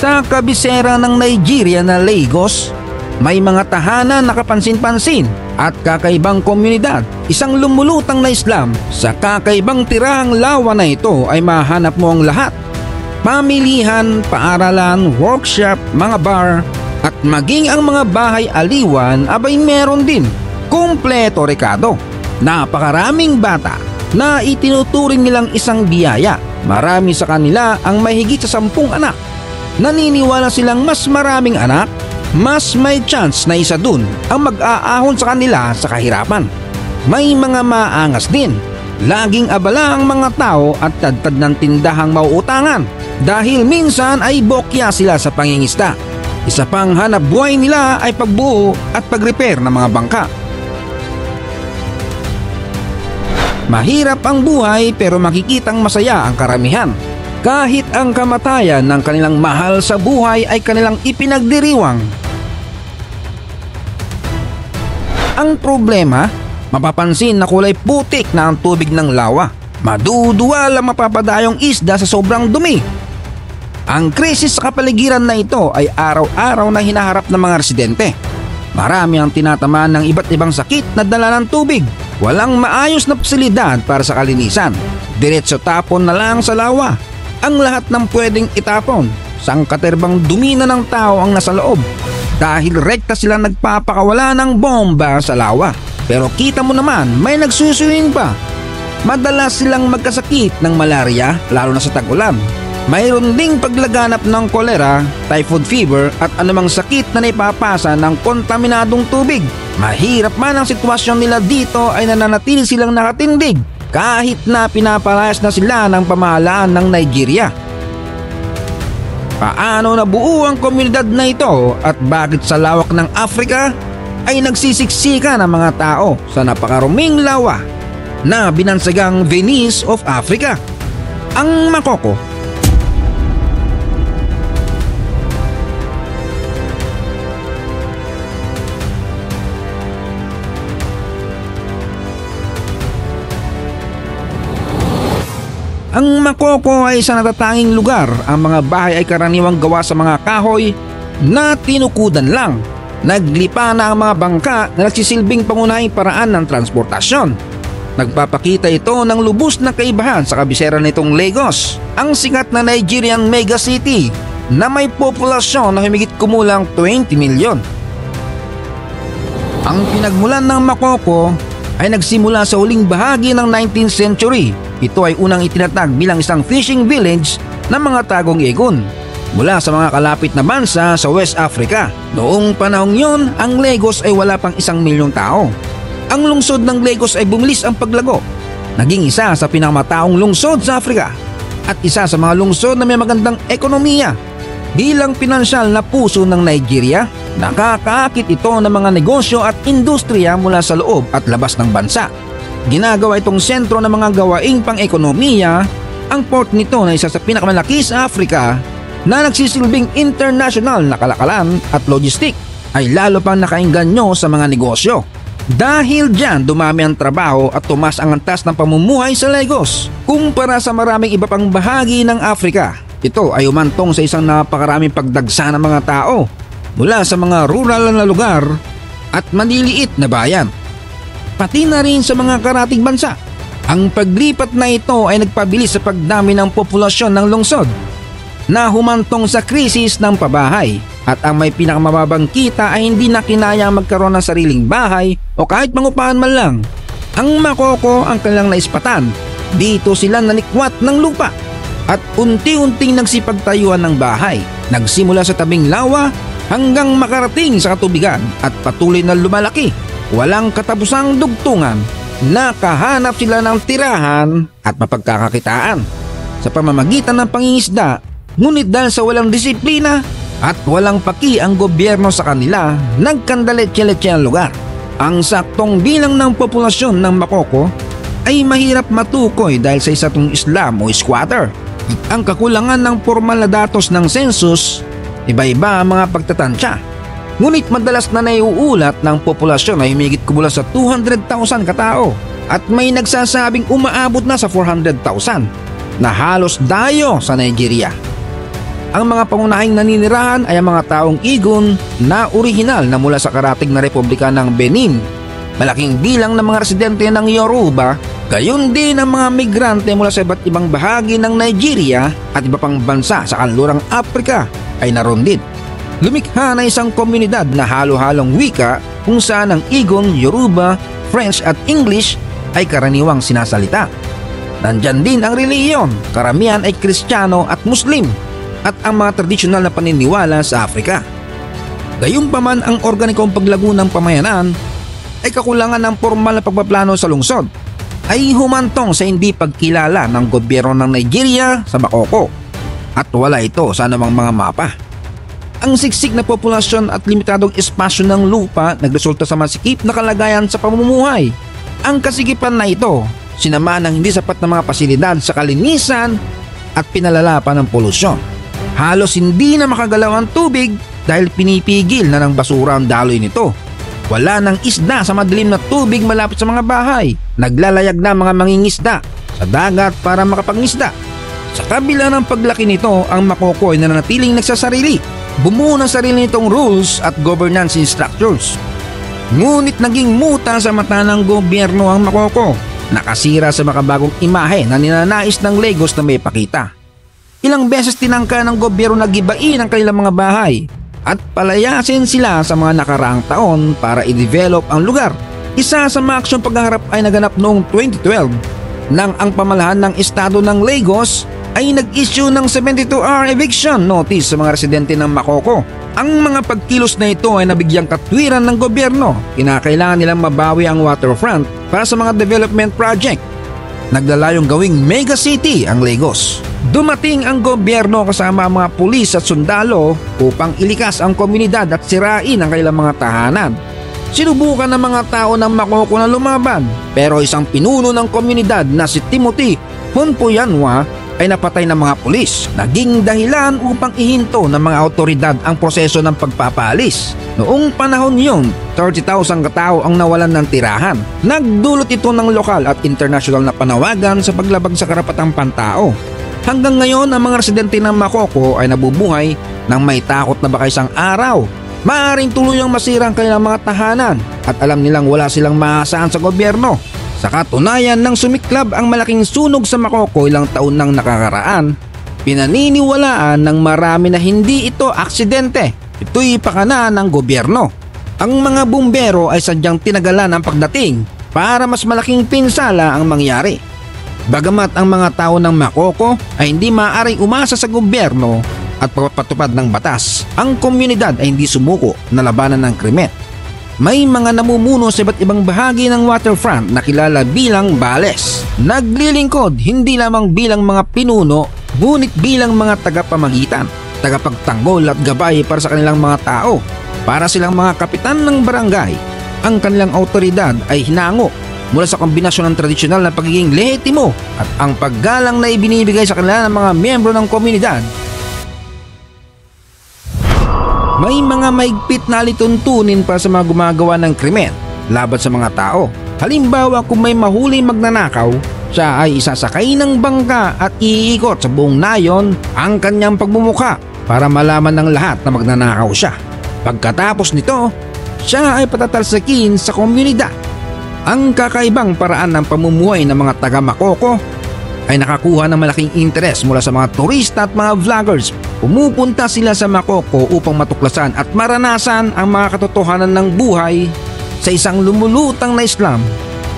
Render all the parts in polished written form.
Sa kabisera ng Nigeria na Lagos, may mga tahanan na kapansin-pansin at kakaibang komunidad. Isang lumulutang na Islam. Sa kakaibang tirahang lawa na ito ay mahanap mo ang lahat. Pamilihan, paaralan, workshop, mga bar, at maging ang mga bahay aliwan abay meron din. Kumpleto, Ricardo. Napakaraming bata na itinuturing nilang isang biyaya. Marami sa kanila ang may higit sa 10 anak. Naniniwala silang mas maraming anak, mas may chance na isa dun ang mag-aahon sa kanila sa kahirapan. May mga maangas din. Laging abala ang mga tao at tadtad ng tindahang mauutangan dahil minsan ay bokya sila sa pangingista. Isa pang hanap buhay nila ay pagbuo at pag-repair ng mga bangka. Mahirap ang buhay pero makikitang masaya ang karamihan. Kahit ang kamatayan ng kanilang mahal sa buhay ay kanilang ipinagdiriwang. Ang problema, mapapansin na kulay putik na ang tubig ng lawa. Maduduwal ang mapapadayong isda sa sobrang dumi. Ang krisis sa kapaligiran na ito ay araw-araw na hinaharap ng mga residente. Marami ang tinatamaan ng iba't ibang sakit na dala ng tubig. Walang maayos na pasilidad para sa kalinisan. Diretso tapon na lang sa lawa. Ang lahat ng pwedeng itapon. Sangkaterbang dumi na ng tao ang nasa loob. Dahil rekta sila nagpapakawala ng bomba sa lawa. Pero kita mo naman may nagsusuwing pa. Madalas silang magkasakit ng malaria lalo na sa tag-ulan. Mayroon ding paglaganap ng kolera, typhoid fever at anumang sakit na naipapasa ng kontaminadong tubig. Mahirap man ang sitwasyon nila dito ay nananatili silang nakatindig kahit na pinapalayas na sila ng pamahalaan ng Nigeria. Paano nabuo ang komunidad na ito at bakit sa lawak ng Africa ay nagsisiksika ng mga tao sa napakaruming lawa na binansagang Venice of Africa? Ang Makoko. Ang Makoko ay isang natatanging lugar. Ang mga bahay ay karaniwang gawa sa mga kahoy na tinukudan lang. Naglipa na ang mga bangka na nagsisilbing pangunahing paraan ng transportasyon. Nagpapakita ito ng lubos na kaibahan sa kabisera nitong Lagos, ang sikat na Nigerian megacity na may populasyon na humigit kumulang 20 milyon. Ang pinagmulan ng Makoko ay nagsimula sa huling bahagi ng 19th century. Ito ay unang itinatag bilang isang fishing village ng mga tagong igon mula sa mga kalapit na bansa sa West Africa. Noong panahong yon, ang Lagos ay wala pang 1 milyong tao. Ang lungsod ng Lagos ay bumilis ang paglago. Naging isa sa pinakamataong lungsod sa Africa at isa sa mga lungsod na may magandang ekonomiya. Bilang pinansyal na puso ng Nigeria, nakakaakit ito ng mga negosyo at industriya mula sa loob at labas ng bansa. Ginagawa itong sentro ng mga gawaing pang-ekonomiya. Ang port nito na isa sa pinakamalaki sa Africa na nagsisilbing international na kalakalan at logistik ay lalo pang nakainganyo sa mga negosyo. Dahil dyan dumami ang trabaho at tumas ang antas ng pamumuhay sa Lagos. Kumpara sa maraming iba pang bahagi ng Africa, ito ay umantong sa isang napakaraming pagdagsa ng mga tao mula sa mga rural na lugar at maliliit na bayan. Pati na rin sa mga karatig bansa. Ang paglipat na ito ay nagpabilis sa pagdami ng populasyon ng lungsod na humantong sa krisis ng pabahay at ang may pinakamababang kita ay hindi na kinayang magkaroon ng sariling bahay o kahit mangupahan man lang. Ang Makoko ang kanilang naispatan. Dito sila nalikwat ng lupa at unti-unting nagsipagtayuan ng bahay. Nagsimula sa tabing lawa hanggang makarating sa katubigan at patuloy na lumalaki. Walang katapusang dugtungan. Nakahanap sila ng tirahan at mapagkakakitaan sa pamamagitan ng pangingisda. Ngunit dahil sa walang disiplina at walang paki ang gobyerno sa kanila, nagkandaletya-letya ang lugar. Ang saktong bilang ng populasyon ng Makoko ay mahirap matukoy dahil sa isa itong Islam o squatter. Ang kakulangan ng formal na datos ng census, iba-iba ang mga pagtatansya. Ngunit madalas na naiuulat ng populasyon ay humigit kumulang sa 200,000 katao at may nagsasabing umaabot na sa 400,000 na halos dayo sa Nigeria. Ang mga pangunahing naninirahan ay ang mga taong Igon na orihinal na mula sa karatig na Republika ng Benin. Malaking bilang ng mga residente ng Yoruba, gayon din ang mga migrante mula sa iba't ibang bahagi ng Nigeria at iba pang bansa sa kanlurang Afrika ay naroon din. Lumikha na isang komunidad na halo-halong wika kung saan ang Igon, Yoruba, French at English ay karaniwang sinasalita. Nandyan din ang relihiyon, karamihan ay Kristiyano at Muslim at ang mga tradisyonal na paniniwala sa Afrika. Gayunpaman ang organikong paglago ng pamayanan ay kakulangan ng formal na pagpaplano sa lungsod ay humantong sa hindi pagkilala ng gobyerno ng Nigeria sa Makoko at wala ito sa anumang mga mapa. Ang siksik na populasyon at limitadong espasyo ng lupa nagresulta sa masikip na kalagayan sa pamumuhay. Ang kasigipan na ito sinama ng hindi sapat na mga pasilidad sa kalinisan at pinalala pa ng polusyon. Halos hindi na makagalaw ang tubig dahil pinipigil na ng basura ang daloy nito. Wala ng isda sa madilim na tubig malapit sa mga bahay. Naglalayag na mga mangingisda sa dagat para makapangisda. Sa kabila ng paglaki nito, ang Makoko ay nananatiling nagsasarili. Bumuo ng sarili nitong rules at governance structures. Ngunit naging muta sa mata ng gobyerno ang Makoko. Nakasira sa makabagong imahe na ninanais ng Lagos na may pakita. Ilang beses tinangka ng gobyerno na gibain ang kanilang mga bahay at palayasin sila sa mga nakaraang taon para i-develop ang lugar. Isa sa mga aksyong paghaharap ay naganap noong 2012 nang ang pamalahan ng estado ng Lagos ay nag-issue ng 72-hour eviction notice sa mga residente ng Makoko. Ang mga pagkilos na ito ay nabigyang katwiran ng gobyerno. Kinakailangan nilang mabawi ang waterfront para sa mga development project. Naglalayong gawing mega city ang Lagos. Dumating ang gobyerno kasama ang mga pulis at sundalo upang ilikas ang komunidad at sirain ang kanilang mga tahanan. Sinubukan ng mga tao ng Makoko na lumaban pero isang pinuno ng komunidad na si Timothy Honpoyanwa ay napatay ng mga pulis. Naging dahilan upang ihinto ng mga autoridad ang proseso ng pagpapaalis. Noong panahon yun, 30,000 katao ang nawalan ng tirahan. Nagdulot ito ng lokal at international na panawagan sa paglabag sa karapatang pantao. Hanggang ngayon, ang mga residente ng Makoko ay nabubuhay nang may takot na baka isang araw maaaring tuluyang masira ang kanilang mga tahanan at alam nilang wala silang maasahan sa gobyerno. Sa katunayan ng sumiklab ang malaking sunog sa Makoko ilang taon nang nakakaraan, pinaniniwalaan ng marami na hindi ito aksidente. Ito'y pakana ng gobyerno. Ang mga bumbero ay sadyang tinagalan ang pagdating para mas malaking pinsala ang mangyari. Bagamat ang mga tao ng Makoko ay hindi maaaring umasa sa gobyerno at pagpapatupad ng batas, ang komunidad ay hindi sumuko na labanan ng krimen. May mga namumuno sa iba't ibang bahagi ng waterfront na kilala bilang bales. Naglilingkod hindi lamang bilang mga pinuno, ngunit bilang mga tagapamagitan, tagapagtanggol at gabay para sa kanilang mga tao. Para silang mga kapitan ng barangay, ang kanilang autoridad ay hinango mula sa kombinasyon ng tradisyonal na pagiging lehitimo at ang paggalang na ibinibigay sa kanila ng mga miyembro ng komunidad. May mga maigpit na alituntunin para sa mga gumagawa ng krimen laban sa mga tao. Halimbawa, kung may mahuli magnanakaw, siya ay isasakay ng bangka at iikot sa buong nayon ang kanyang pagmumukha para malaman ng lahat na magnanakaw siya. Pagkatapos nito, siya ay patatalsakin sa komunidad. Ang kakaibang paraan ng pamumuhay ng mga taga-Makoko ay nakakuha ng malaking interes mula sa mga turista at mga vloggers. Pumupunta sila sa Makoko upang matuklasan at maranasan ang mga katotohanan ng buhay sa isang lumulutang na Islam.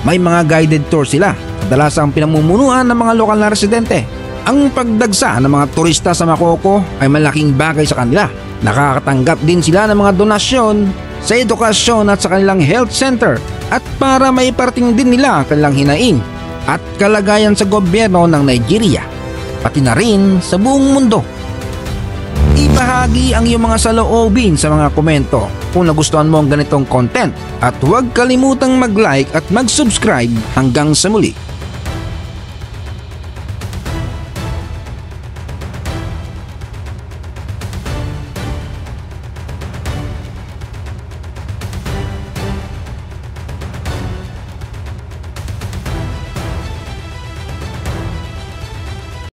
May mga guided tour sila, kadalasang pinamumunuan ng mga lokal na residente. Ang pagdagsa ng mga turista sa Makoko ay malaking bagay sa kanila. Nakakatanggap din sila ng mga donasyon sa edukasyon at sa kanilang health center at para maiparating din nila ang kanilang hinaing at kalagayan sa gobyerno ng Nigeria, pati na rin sa buong mundo. Ibahagi ang iyong mga saloobin sa mga komento kung nagustuhan mo ang ganitong content at huwag kalimutang mag-like at mag-subscribe hanggang sa muli.